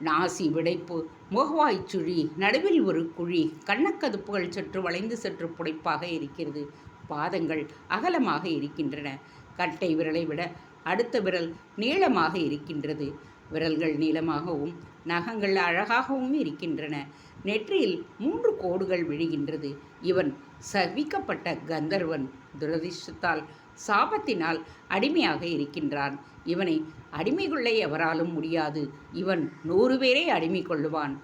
நாசி விடைப்பு, முகவாய் சுழி, நடுவில் ஒரு குழி, கண்ணக்கதுப்புகள் சற்று வளைந்து சற்று புடைப்பாக இருக்கிறது. பாதங்கள் அகலமாக இருக்கின்றன. கட்டை விரலை விட அடுத்த விரல் நீளமாக இருக்கின்றது. விரல்கள் நீளமாகவும் நகங்கள் அழகாகவும் இருக்கின்றன. நெற்றியில் 3 கோடுகள் விழுகின்றது. இவன் சபிக்கப்பட்ட கந்தர்வன். துரதிர்ஷ்டத்தால், சாபத்தினால் அடிமையாக இருக்கின்றான். இவனை அடிமை கொள்ள எவராலும் முடியாது. இவன் 100 பேரை அடிமை கொள்ளுவான்.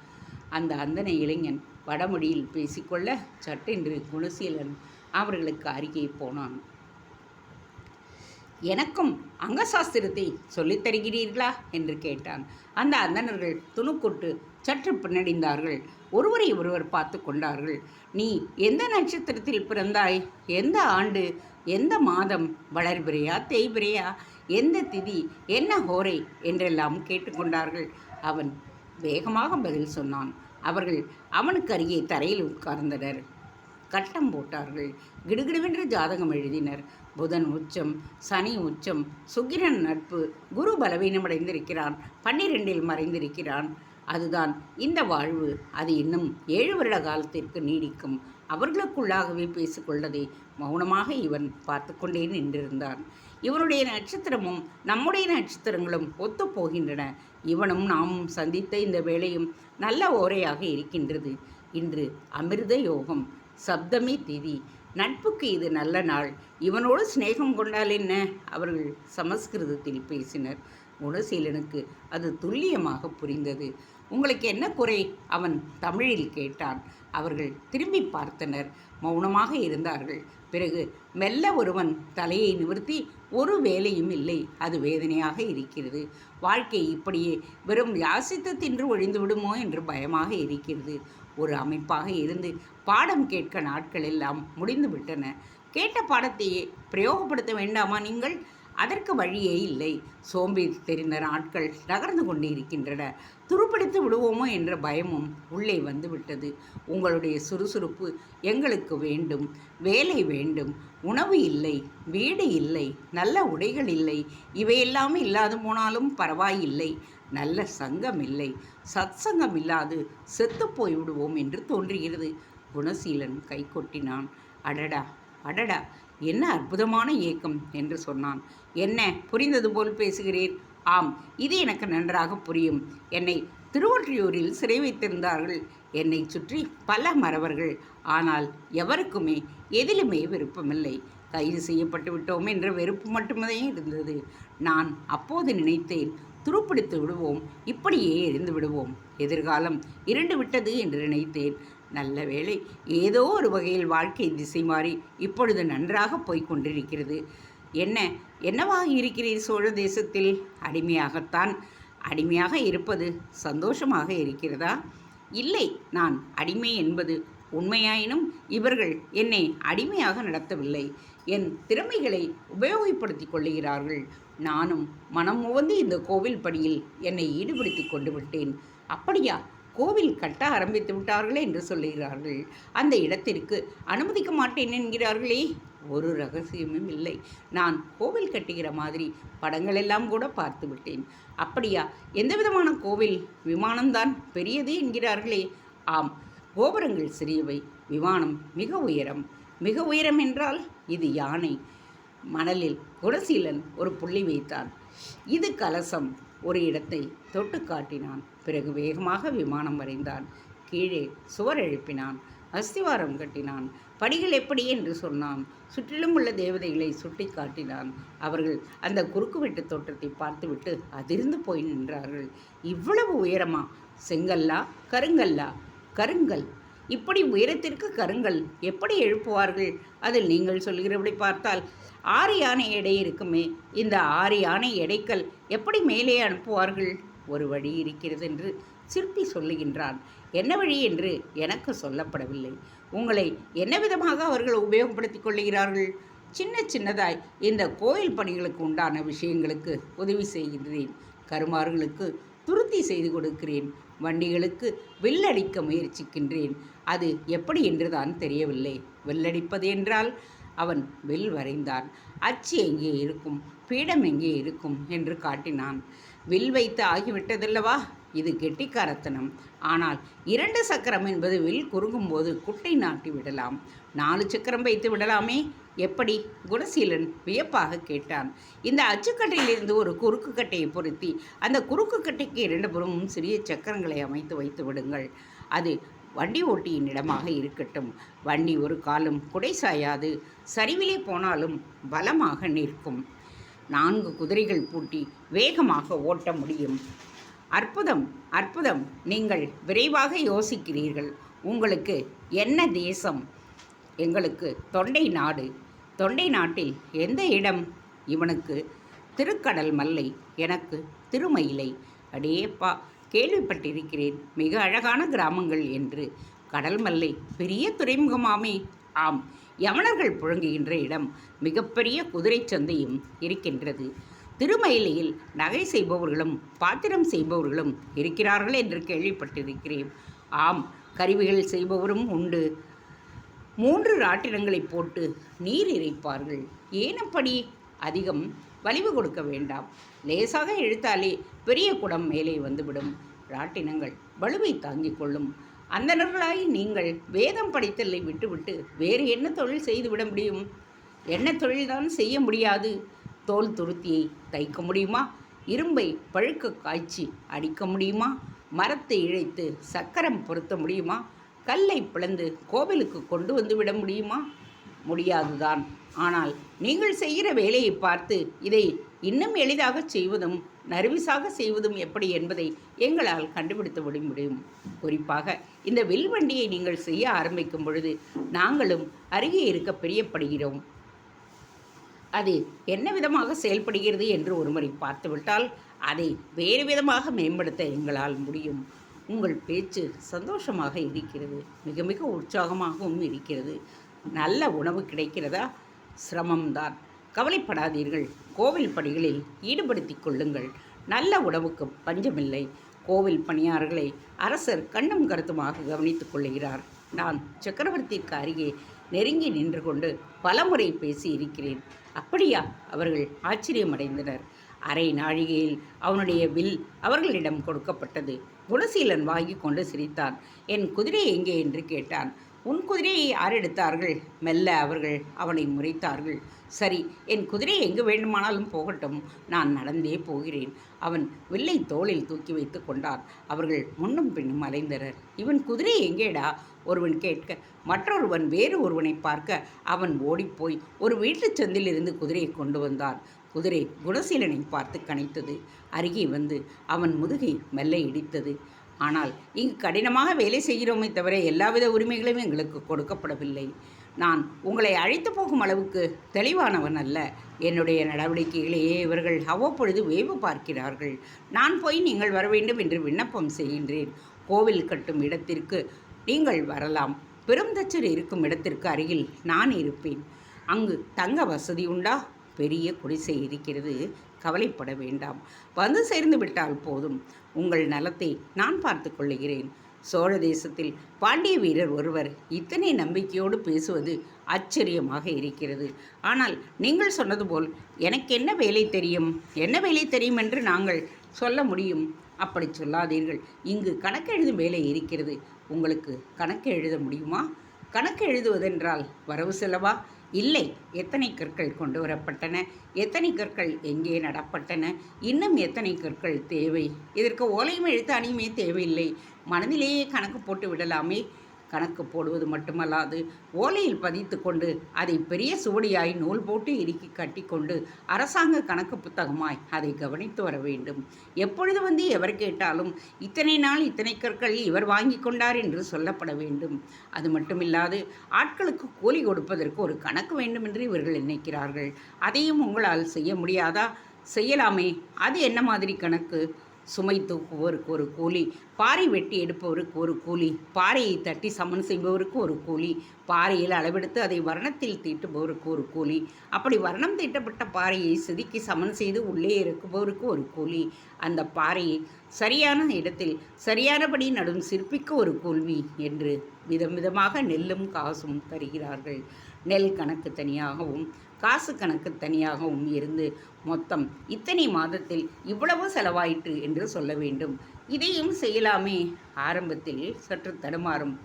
அந்த அந்தன இளைஞன் வடமொழியில் பேசிக்கொள்ள சட்டென்று குணசீலன் அவர்களுக்கு அருகே போனான். எனக்கும் அங்கசாஸ்திரத்தை சொல்லித் தருகிறீர்களா என்று கேட்டான். அந்த அந்தணர்கள் துணுக்குட்டு சற்று பின்னடைந்தார்கள். ஒருவரை ஒருவர் பார்த்து கொண்டார்கள். நீ எந்த நட்சத்திரத்தில் பிறந்தாய்? எந்த ஆண்டு? எந்த மாதம்? வளர்பிறையா தேய்பிறையா? எந்த திதி? என்ன ஹோரை? என்றெல்லாம் கேட்டுக்கொண்டார்கள். அவன் வேகமாக பதில் சொன்னான். அவர்கள் அவனுக்கு அருகே தரையில் உட்கார்ந்தனர். கட்டம் போட்டார்கள். கிடுகிடுவென்று ஜாதகம் எழுதினர். புதன் உச்சம், சனி உச்சம், சுக்கிரன் நட்பு, குரு பலவீனமடைந்திருக்கிறான், 12இல் மறைந்திருக்கிறான். அதுதான் இந்த வாழ்வு. அது இன்னும் 7 வருட காலத்திற்கு நீடிக்கும். அவர்களுக்குள்ளாகவே பேசிக்கொண்டதை மௌனமாக இவன் பார்த்து கொண்டே நின்றிருந்தான். இவனுடைய நட்சத்திரமும் நம்முடைய நட்சத்திரங்களும் ஒத்துப்போகின்றன. இவனும் நாமும் சந்தித்த இந்த வேளையும் நல்ல ஓரையாக இருக்கின்றது. இன்று அமிர்த யோகம், சப்தமி திதி, நட்புக்கு இது நல்ல நாள். இவனோடு சிநேகம் கொண்டால் என்ன? அவர்கள் சமஸ்கிருதத்தில் பேசினர். குணசீலனுக்கு அது துல்லியமாக புரிந்தது. உங்களுக்கு என்ன குறை? அவன் தமிழில் கேட்டான். அவர்கள் திரும்பி பார்த்தனர். மௌனமாக இருந்தார்கள். பிறகு மெல்ல ஒருவன் தலையை நிமிர்த்தி, ஒரு வேலையும் இல்லை, அது வேதனையாக இருக்கிறது. வாழ்க்கை இப்படியே வெறும் யாசித்து தின்று ஒழிந்து விடுமோ என்று பயமாக இருக்கிறது. ஒரு அமைப்பாக இருந்து பாடம் கேட்க நாட்கள் எல்லாம் முடிந்து விட்டன. கேட்ட பாடத்தையே பிரயோகப்படுத்த வேண்டாமா நீங்கள்? அதற்கு வழியே இல்லை. சோம்பேறி தெரிந்த நாட்கள் நகர்ந்து கொண்டு இருக்கின்றன. துருப்பிடித்து விடுவோமோ என்ற பயமும் உள்ளே வந்துவிட்டது. உங்களுடைய சுறுசுறுப்பு எங்களுக்கு வேண்டும். வேலை வேண்டும். உணவு இல்லை, வீடு இல்லை, நல்ல உடைகள் இல்லை. இவையெல்லாமே இல்லாது போனாலும் பரவாயில்லை. நல்ல சங்கம் இல்லை. சத்சங்கம் இல்லாது செத்து போய்விடுவோம் என்று தோன்றுகிறது. குணசீலன் கை கொட்டினான். அடடா அடடா, என்ன அற்புதமான ஏக்கம் என்று சொன்னான். என்ன புரிந்தது போல் பேசுகிறீர்? ஆம், இது எனக்கு நன்றாக புரியும். என்னை திருவொற்றியூரில் சிறை வைத்திருந்தார்கள். என்னை சுற்றி பல மறவர்கள். ஆனால் எவருக்குமே எதிலுமே விருப்பமில்லை. கைது செய்யப்பட்டு விட்டோம் என்ற வெறுப்பு மட்டுமே இருந்தது. நான் அப்போது நினைத்தேன், துருப்பிடித்து விடுவோம், இப்படியே எரிந்து விடுவோம், எதிர்காலம் இருண்டு விட்டது என்று நினைத்தேன். நல்ல வேளை, ஏதோ ஒரு வகையில் வாழ்க்கை திசை மாறி இப்பொழுது நன்றாக போய்கொண்டிருக்கிறது. என்னவாக இருக்கிறீர் சோழ தேசத்தில்? அடிமையாகத்தான். அடிமையாக இருப்பது சந்தோஷமாக இருக்கிறதா? இல்லை, நான் அடிமை என்பது உண்மையாயினும் இவர்கள் என்னை அடிமையாக நடத்தவில்லை. என் திறமைகளை உபயோகப்படுத்தி கொள்ளுகிறார்கள். நானும் மனம் உவந்து இந்த கோவில் படியில் என்னை ஈடுபடுத்தி கொண்டு விட்டேன். அப்படியா? கோவில் கட்ட ஆரம்பித்து விட்டார்களே என்று சொல்லுகிறார்கள். அந்த இடத்திற்கு அனுமதிக்க மாட்டேன் என்கிறார்களே. ஒரு ரகசியமும் இல்லை. நான் கோவில் கட்டுகிற மாதிரி படங்கள் எல்லாம் கூட பார்த்து விட்டேன். அப்படியா? எந்த விதமான கோவில்? விமானம்தான் பெரியது என்கிறார்களே. ஆம், கோபுரங்கள் சிறியவை, விமானம் மிக உயரம். மிக உயரம் என்றால் இது யானை. மணலில் குணசீலன் ஒரு புள்ளி வைத்தான். இது கலசம். ஒரு இடத்தை தொட்டு காட்டினான். பிறகு வேகமாக விமானம் வரைந்தான். கீழே சுவர் எழுப்பினான். அஸ்திவாரம் கட்டினான். படிகள் எப்படி என்று சொன்னான். சுற்றிலும் உள்ள தேவதைகளை சுட்டி காட்டினான். அவர்கள் அந்த குறுக்கு வெட்டு தோற்றத்தை பார்த்துவிட்டு அதிர்ந்து போய் நின்றார்கள். இவ்வளவு உயரமா? செங்கல்லா கருங்கல்லா? கருங்கல். இப்படி உயரத்திற்கு கருங்கல் எப்படி எழுப்புவார்கள்? அதில் நீங்கள் சொல்கிறபடி பார்த்தால் 6 யானை எடை இருக்குமே, இந்த 6 யானை எடைக்கல் எப்படி மேலே அனுப்புவார்கள்? ஒரு வழி இருக்கிறது என்று சிற்பி சொல்லுகின்றான். என்ன வழி என்று எனக்கு சொல்லப்படவில்லை. உங்களை என்ன விதமாக அவர்கள் உபயோகப்படுத்திக் கொள்ளுகிறார்கள்? சின்னதாய் இந்த கோயில் பணிகளுக்கு உண்டான விஷயங்களுக்கு உதவி செய்கின்றேன். கருமார்களுக்கு துருத்தி செய்து கொடுக்கிறேன். வண்டிகளுக்கு வில்லடிக்க முயற்சிக்கின்றேன். அது எப்படி என்றுதான் தெரியவில்லை. வில்லடிப்பது என்றால் அவன் வில் வரைந்தான். அச்சு எங்கே இருக்கும், பீடம் எங்கே இருக்கும் என்று காட்டினான். வில் வைத்து ஆகிவிட்டதல்லவா, இது கெட்டிக்காரத்தனம். ஆனால் 2 சக்கரம் என்பது வில் குறுங்கும்போது குட்டை நாட்டி விடலாம். 4 சக்கரம் வைத்து விடலாமே, எப்படி? குணசீலன் வியப்பாக கேட்டான். இந்த அச்சுக்கட்டையிலிருந்து ஒரு குறுக்கு கட்டையை பொருத்தி அந்த குறுக்கு கட்டைக்கு 2 புறமும் சிறிய சக்கரங்களை அமைத்து வைத்து விடுங்கள். அது வண்டி ஓட்டியின் இடமாக இருக்கட்டும். வண்டி ஒரு காலும் குடை சாயாது, சரிவிலே போனாலும் பலமாக நிற்கும். 4 குதிரைகள் பூட்டி வேகமாக ஓட்ட முடியும். அற்புதம், அற்புதம். நீங்கள் விரைவாக யோசிக்கிறீர்கள். உங்களுக்கு என்ன தேசம்? எங்களுக்கு தொண்டை நாடு. தொண்டை நாட்டில் எந்த இடம்? இவனுக்கு திருக்கடல் மல்லை, எனக்கு திருமயிலை. அடேப்பா, கேள்விப்பட்டிருக்கிறேன் மிக அழகான கிராமங்கள் என்று. கடல் மல்லை பெரிய துறைமுகமாமே. ஆம், யவனர்கள் புழங்குகின்ற இடம். மிகப்பெரிய குதிரை சந்தையும் இருக்கின்றது. திருமயிலையில் நகை செய்பவர்களும் பாத்திரம் செய்பவர்களும் இருக்கிறார்கள் என்று கேள்விப்பட்டிருக்கிறேன். ஆம், கருவிகள் செய்பவரும் உண்டு. 3 ராட்டினங்களை போட்டு நீர் இறைப்பார்கள். ஏனப்படி? அதிகம் வலிவு கொடுக்க வேண்டாம். லேசாக இழுத்தாலே பெரிய குடம் மேலே வந்துவிடும். ராட்டினங்கள் வலுவை தாங்கிக் கொள்ளும். அந்தணர்களாய் நீங்கள் வேதம் படித்தலை விட்டுவிட்டு வேறு என்ன தொழில் செய்துவிட முடியும்? என்ன தொழில்தான் செய்ய முடியாது? தோல் துருத்தியை தைக்க முடியுமா? இரும்பை பழுக்க காய்ச்சி அடிக்க முடியுமா? மரத்தை இழைத்து சக்கரம் பொருத்த முடியுமா? கல்லை பிளந்து கோவிலுக்கு கொண்டு வந்து விட முடியுமா? முடியாதுதான். ஆனால் நீங்கள் செய்கிற வேலையை பார்த்து இதை இன்னும் எளிதாக செய்வதும் நர்விசாக செய்வதும் எப்படி என்பதை எங்களால் கண்டுபிடித்து விட முடியும். குறிப்பாக இந்த வில்வண்டியை நீங்கள் செய்ய ஆரம்பிக்கும் பொழுது நாங்களும் அருகே இருக்க பிரியப்படுகிறோம். அது என்ன விதமாக செயல்படுகிறது என்று ஒருமுறை பார்த்துவிட்டால் அதை வேறு விதமாக மேம்படுத்த எங்களால் முடியும். உங்கள் பேச்சு சந்தோஷமாக இருக்கிறது, மிக மிக உற்சாகமாகவும் இருக்கிறது. நல்ல உணவு கிடைக்கிறதா? சிரமம்தான். கவலைப்படாதீர்கள். கோவில் பணிகளில் ஈடுபடுத்திக் கொள்ளுங்கள். நல்ல உணவுக்கு பஞ்சமில்லை. கோவில் பணியாளர்களை அரசர் கண்ணும் கருத்துமாக கவனித்துக் கொள்கிறார். நான் சக்கரவர்த்திக்கு அருகே நெருங்கி நின்று கொண்டு பலமுறை பேசி இருக்கிறேன். அப்படியா? அவர்கள் ஆச்சரியமடைந்தனர். அரை நாழிகையில் அவனுடைய வில் அவர்களிடம் கொடுக்கப்பட்டது. குணசீலன் வாங்கி கொண்டு சிரித்தான். என் குதிரை எங்கே என்று கேட்டான். உன் குதிரையை யார் எடுத்தார்கள்? மெல்ல அவர்கள் அவனை முறைத்தார்கள். சரி, என் குதிரை எங்கு வேண்டுமானாலும் போகட்டும், நான் நடந்தே போகிறேன். அவன் வில்லை தோளில் தூக்கி வைத்து கொண்டான். அவர்கள் முன்னும் பின்னும் அலைந்தனர். இவன் குதிரை எங்கேடா? ஒருவன் கேட்க மற்றொருவன் வேறு ஒருவனை பார்க்க அவன் ஓடிப்போய் ஒரு வீட்டுச் சந்திலிருந்து குதிரையை கொண்டு வந்தான். குதிரை குணசீலனை பார்த்து கனைத்தது. அருகே வந்து அவன் முதுகை மெல்ல இடித்தது. ஆனால் இங்கு கடினமாக வேலை செய்கிறோமே தவிர எல்லாவித உரிமைகளும் எங்களுக்கு கொடுக்கப்படவில்லை. நான் உங்களை அழைத்து போகும் அளவுக்கு தெளிவானவன் அல்ல. என்னுடைய நடவடிக்கைகளையே இவர்கள் அவ்வப்பொழுது வேவு பார்க்கிறார்கள். நான் போய் நீங்கள் வர வேண்டும் என்று விண்ணப்பம் செய்கின்றேன். கோவில் கட்டும் இடத்திற்கு நீங்கள் வரலாம். பெருந்தச்சர் இருக்கும் இடத்திற்கு அருகில் நான் இருப்பேன். அங்கு தங்க வசதி உண்டா? பெரிய குடிசை இருக்கிறது. கவலைப்பட வேண்டாம். வந்து சேர்ந்து விட்டால் போதும். உங்கள் நலத்தை நான் பார்த்து கொள்ளுகிறேன். சோழ தேசத்தில் பாண்டிய வீரர் ஒருவர் இத்தனை நம்பிக்கையோடு பேசுவது ஆச்சரியமாக இருக்கிறது. ஆனால் நீங்கள் சொன்னது போல் எனக்கு என்ன வேலை தெரியும், என்ன வேலை தெரியும் என்று நாங்கள் சொல்ல முடியும். அப்படி சொல்லாதீர்கள். இங்கு கணக்கு எழுதும் வேலை இருக்கிறது. உங்களுக்கு கணக்கு எழுத முடியுமா? கணக்கு எழுதுவதென்றால் வரவு செலவா? இல்லை. எத்தனை கற்கள் கொண்டு வரப்பட்டன, எத்தனை கற்கள் எங்கே நடப்பட்டன, இன்னும் எத்தனை கற்கள் தேவை? இதற்கு ஓலையும் எழுத்தாணியுமே தேவையில்லை. மனதிலேயே கணக்கு போட்டு விடலாமே. கணக்கு போடுவது மட்டுமல்லாது ஓலையில் பதித்து கொண்டு அதை பெரிய சுவடியாய் நூல் போட்டு இறுக்கி கட்டிக்கொண்டு அரசாங்க கணக்கு புத்தகமாய் அதை கவனித்து வர வேண்டும். எப்பொழுது வந்து எவர் கேட்டாலும் இத்தனை நாள் இத்தனை கற்கள் இவர் வாங்கி கொண்டார் என்று சொல்லப்பட வேண்டும். அது மட்டுமில்லாது ஆட்களுக்கு கூலி கொடுப்பதற்கு ஒரு கணக்கு வேண்டும் என்று இவர்கள் நினைக்கிறார்கள். அதையும் உங்களால் செய்ய முடியாதா? செய்யலாமே. அது என்ன மாதிரி கணக்கு? சுமை தூக்குவோருக்கு ஒரு கூலி, பாறை வெட்டி எடுப்பவருக்கு ஒரு கூலி, பாறையை தட்டி சமன் செய்பவருக்கு ஒரு கூலி, பாறையில் அளவெடுத்து அதை வர்ணத்தில் தீட்டுபவருக்கு ஒரு கூலி, அப்படி வர்ணம் தீட்டப்பட்ட பாறையை செதுக்கி சமன் செய்து உள்ளே இறக்குபவருக்கு ஒரு கூலி, அந்த பாறையை சரியான இடத்தில் சரியானபடி நடும் சிற்பிக்கு ஒரு கூலி என்று விதம் விதமாக நெல்லும் காசும் தருகிறார்கள். நெல் கணக்கு தனியாகவும் காசு கணக்கு தனியாகவும் இருந்து மொத்தம் இத்தனை மாதத்தில் இவ்வளவு செலவாயிற்று என்று சொல்ல வேண்டும். இதையும் செய்யலாமே. ஆரம்பத்தில் சற்று தடுமாறும்.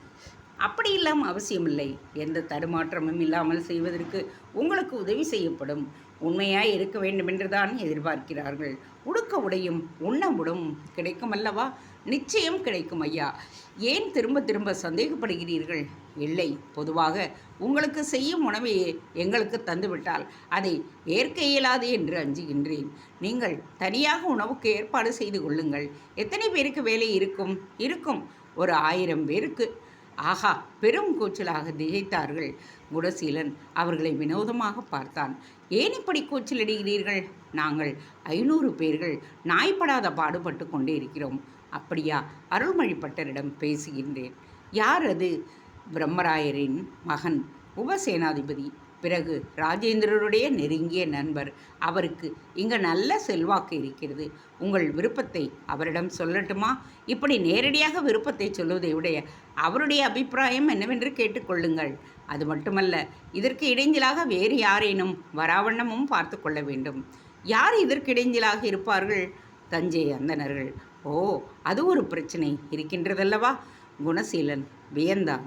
அப்படி இல்லாமல் அவசியமில்லை. எந்த தடுமாற்றமும் இல்லாமல் செய்வதற்கு உங்களுக்கு உதவி செய்யப்படும். உண்மையாய் இருக்க வேண்டுமென்றுதான் எதிர்பார்க்கிறார்கள். உடுக்க உடையும் உண்ண உடவும் கிடைக்கும் அல்லவா? நிச்சயம் கிடைக்கும் ஐயா. ஏன் திரும்ப திரும்ப சந்தேகப்படுகிறீர்கள்? இல்லை, பொதுவாக உங்களுக்கு செய்யும் உணவையே எங்களுக்கு தந்துவிட்டால் அதை ஏற்க இயலாது என்று அஞ்சுகின்றேன். நீங்கள் தனியாக உணவுக்கு ஏற்பாடு செய்து கொள்ளுங்கள். எத்தனை பேருக்கு வேலை இருக்கும்? இருக்கும், ஒரு 1000 பேருக்கு. ஆஹா, பெரும் கூச்சலாக திகைத்தார்கள். குணசீலன் அவர்களை வினோதமாக பார்த்தான். ஏன் இப்படி கூச்சலிடுகிறீர்கள்? நாங்கள் 500 பேர்கள் நாய்ப்படாத பாடுபட்டு கொண்டே இருக்கிறோம். அப்படியா? அருள்மொழிப்பட்டரிடம் பேசுகின்றேன். யார் அது? பிரம்மராயரின் மகன், உபசேனாதிபதி, பிறகு ராஜேந்திரருடைய நெருங்கிய நண்பர். அவருக்கு இங்கு நல்ல செல்வாக்கு இருக்கிறது. உங்கள் விருப்பத்தை அவரிடம் சொல்லட்டுமா? இப்படி நேரடியாக விருப்பத்தை சொல்வதை விட அவருடைய அபிப்பிராயம் என்னவென்று கேட்டுக்கொள்ளுங்கள். அது மட்டுமல்ல, இதற்கு இடைஞ்சலாக வேறு யாரேனும் வராவண்ணமும் பார்த்து கொள்ள வேண்டும். யார் இதற்கு இடைஞ்சலாக இருப்பார்கள்? தஞ்சை அந்தணர்கள். ஓ, அது ஒரு பிரச்சனை இருக்கின்றதல்லவா? குணசீலன் வியந்தான்,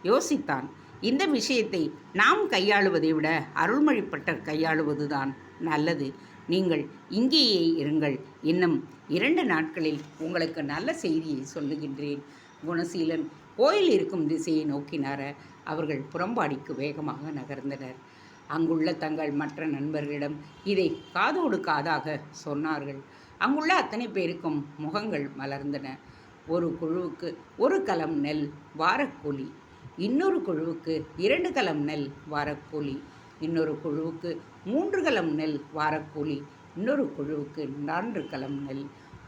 யோசித்தான். இந்த விஷயத்தை நாம் கையாளுவதை விட அருள்மொழிப்பட்டர் கையாளுவதுதான் நல்லது. நீங்கள் இங்கேயே இருங்கள். இன்னும் 2 நாட்களில் உங்களுக்கு நல்ல செய்தியை சொல்லுகின்றேன். குணசீலன் கோயில் இருக்கும் திசையை நோக்கினார. அவர்கள் புறம்பாடிக்கு வேகமாக நகர்ந்தனர். அங்குள்ள தங்கள் மற்ற நண்பர்களிடம் இதை காதோடு காதாக சொன்னார்கள். அங்குள்ள அத்தனை பேருக்கும் முகங்கள் மலர்ந்தன. ஒரு குழுவுக்கு 1 கலம் நெல் வாரக்கூலி, இன்னொரு குழுவுக்கு 2 கலம் நெல் வாரக்கூலி, இன்னொரு குழுவுக்கு 3 கலம் நெல் வாரக்கூலி, இன்னொரு குழுவுக்கு 4 கலம் நெல்.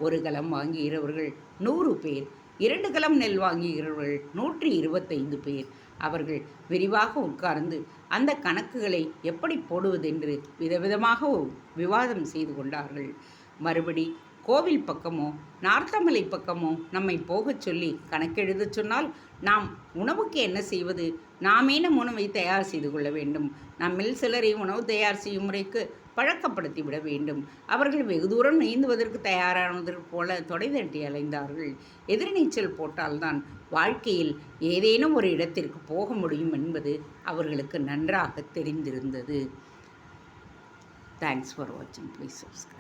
1 கலம் வாங்குகிறவர்கள் 100 பேர், 2 கலம் நெல் வாங்குகிறவர்கள் 125 பேர். அவர்கள் விரிவாக உட்கார்ந்து அந்த கணக்குகளை எப்படி போடுவதென்று விதவிதமாக விவாதம் செய்து கொண்டார்கள். மறுபடி கோவில் பக்கமோ நார்த்தமலை பக்கமோ நம்மை போகச் சொல்லி கணக்கெழுத சொன்னால் நாம் உணவுக்கு என்ன செய்வது? நாமே நம் உணவை தயார் செய்து கொள்ள வேண்டும். நம்மில் சிலரை உணவு தயார் செய்யும் முறைக்கு பழக்கப்படுத்தி விட வேண்டும். அவர்கள் வெகு தூரம் நீந்துவதற்கு தயாரானதற்கு போல தொடை தட்டி அலைந்தார்கள். எதிர்நீச்சல் போட்டால்தான் வாழ்க்கையில் ஏதேனும் ஒரு இடத்திற்கு போக முடியும் என்பது அவர்களுக்கு நன்றாக தெரிந்திருந்தது. தேங்க்ஸ் ஃபார் வாட்சிங். Please subscribe.